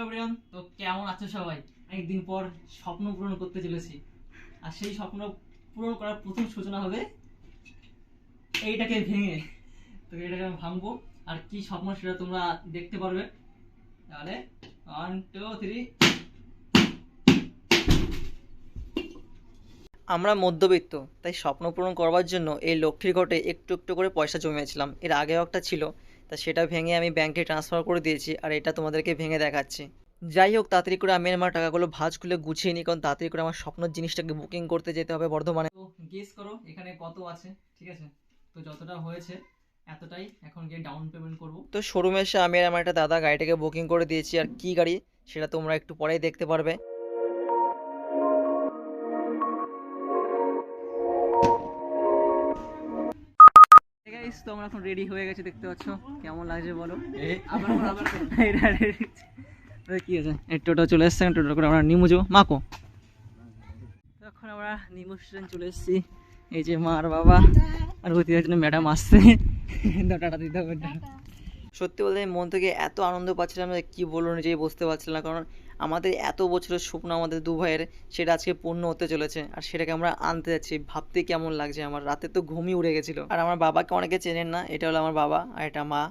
Everyone, তো কেমন আছো সবাই? অনেকদিন পর স্বপ্ন পূরণ করতে চলেছি, আর সেই স্বপ্ন পূরণ করার প্রথম সূচনা হবে এইটাকে ভেঙে। তো এটাকে আমি ভাঙবো, আর কি স্বপ্ন সেটা তোমরা দেখতে পারবে। তাহলে 1 2 3। আমরা মধ্যবিত্ত, তাই স্বপ্ন পূরণ করবার জন্য এই লক্ষ্মীর ঘটে একটু একটু করে পয়সা জমিয়েছিলাম। এর আগেও একটা ছিল, তা সেটা ভেঙে আমি ব্যাংকে ট্রান্সফার করে দিয়েছি, আর এটা তোমাদেরকে ভেঙে দেখাচ্ছি। যাই হোক, তাড়াতাড়ি করে আমি আমার টাকাগুলো ভাঁজ খুলে গুছিয়ে নিই, কারণ তাড়াতাড়ি করে আমার স্বপ্নের জিনিসটাকে বুকিং করতে যেতে হবে বর্ধমানে। তো গেস করো এখানে কত আছে, ঠিক আছে? তো যতটা হয়েছে এতটাই এখন গিয়ে ডাউন পেমেন্ট করবো। তো শোরুমে এসে আমি আর আমার একটা দাদা গাড়িটাকে বুকিং করে দিয়েছি, আর কি গাড়ি সেটা তোমরা একটু পরেই দেখতে পারবে। তো আমরা এখন রেডি হয়ে গেছি, দেখতে পাচ্ছ কেমন লাগছে বলো। কি আছে, টোটো চলে এসছে, টোটো করে আমরা নিমু যাবো মাকো। এখন আমরা নিমু স্টেশন চলে এসেছি। এই যে মা আর বাবা আর ওই জন্য ম্যাডাম আসছে, টাটা দিতে হবে। সত্যি বলতে মন থেকে এত আনন্দ পাচ্ছিলাম যে কি বলবো, নিজেই বুঝতে পারছিলাম না। কারণ আমাদের এত বছরের স্বপ্ন, আমাদের দু ভাইয়ের, সেটা আজকে পূর্ণ হতে চলেছে, আর সেটাকে আমরা আনতে যাচ্ছি। ভাবতে কেমন লাগছে, আমার রাতে তো ঘুমই উড়ে গেছিল। আর আমার বাবাকে অনেকে চেনেন না, এটা হলো আমার বাবা আর এটা মা।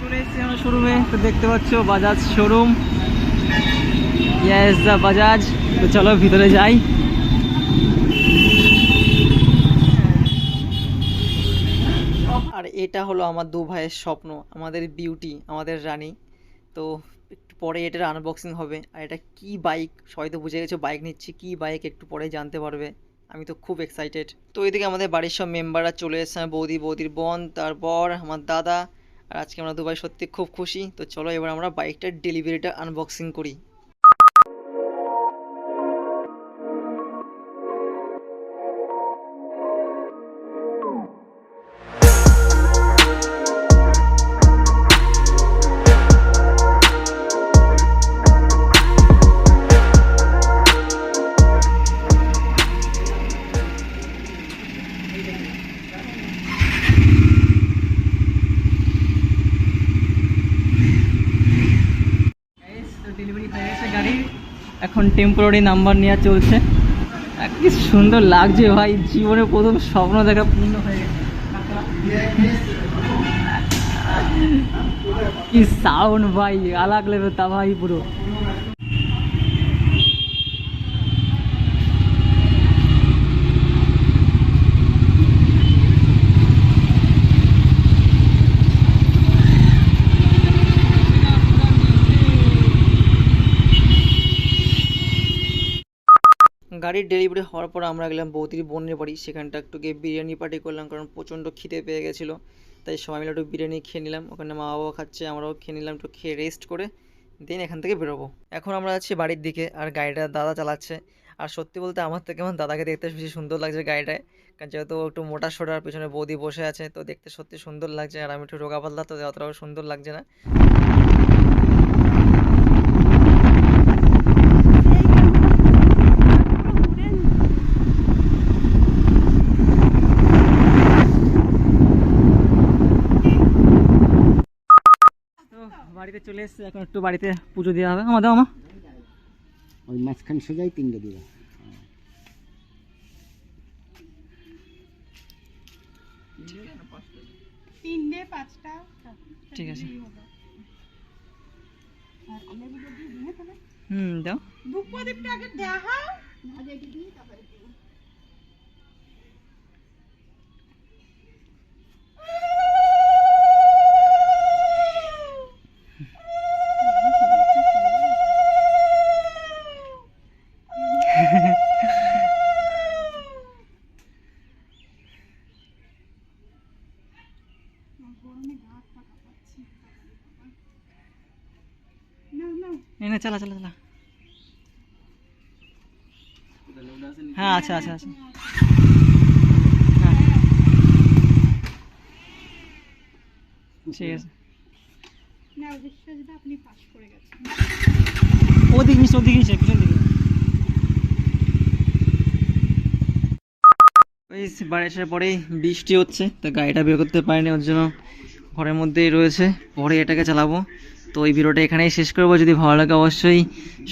চলে এসেছি আমরা শোরুমে, তো দেখতে পাচ্ছ বাজাজ শোরুম। ইয়েস দা বাজাজ। তো চলো ভিতরে যাই। আর এটা হলো আমার দু ভাইয়ের স্বপ্ন, আমাদের বিউটি, আমাদের রানী। তো একটু পরে এটার আনবক্সিং হবে। আর এটা কি বাইক, সবাই তো বুঝে গেছো বাইক নিচ্ছি, কি বাইক একটু পরে জানতে পারবে। আমি তো খুব এক্সাইটেড। তো এদিকে আমাদের বাড়ির সব মেম্বাররা চলে এসেছে, বৌদি, বৌদির বোন, তারপর আমার দাদা। আর আজকে আমরা দু ভাই সত্যি খুব খুশি। তো চলো এবার আমরা বাইকটার ডেলিভারিটা আনবক্সিং করি। ডেলিভারি হয়ে গেছে গাড়ি, এখন টেম্পোরারি নাম্বার নেওয়া চলছে। কি সুন্দর লাগছে ভাই, জীবনে প্রথম স্বপ্ন দেখা পূর্ণ হয়ে গেছে। কি সাউন্ড ভাই, আলাগ লেভেল তা ভাই পুরো। গাড়ির ডেলিভারি হওয়ার পর আমরা গেলাম বৌদির বোনের বাড়ি, সেখানটা একটু গিয়ে বিরিয়ানি পার্টি করলাম, কারণ প্রচণ্ড খিদে পেয়ে গেছিলো। তাই সবাই মিলে একটু বিরিয়ানি খেয়ে নিলাম, ওখানে মা বাবা খাচ্ছে, আমরাও খেয়ে নিলাম, একটু খেয়ে রেস্ট করে দেন এখান থেকে বেরোবো। এখন আমরা আছি বাড়ির দিকে, আর গাড়িটা দাদা চালাচ্ছে। আর সত্যি বলতে আমার থেকে আমার দাদাকে দেখতে বেশি সুন্দর লাগছে গাড়িটায়, কারণ যেহেতু একটু মোটা সোটার পিছনে বৌদি বসে আছে, তো দেখতে সত্যি সুন্দর লাগছে। আর আমি একটু রোগা পাতলা, তো অতটাও সুন্দর লাগছে না। বাড়িতে চলে এসেছে, এখন একটু বাড়িতে পুজো দেওয়া হবে। আমার দাও, ওই মাঝখান সোজাই 3টে দিবা। ঠিক আছে, দাও। না চালা চালা চালা। হ্যাঁ আচ্ছা আচ্ছা আচ্ছা, হ্যাঁ ঠিক আছে। ওদিক নিচে, ওদিক নিচে, পিছন দিকে। ওই বাড়ি আসার পরেই বৃষ্টি হচ্ছে, তো গাড়িটা বের করতে পারিনি, ওর জন্য ঘরের মধ্যেই রয়েছে, পরে এটাকে চালাবো। তো এই ভিডিওটা এখানেই শেষ করবো। যদি ভালো লাগে অবশ্যই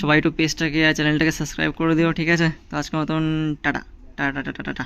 সবাই একটু পেজটাকে আর চ্যানেলটাকে সাবস্ক্রাইব করে দিও, ঠিক আছে? তো আজকের মতন টাটা টাটা টাটা টাটা।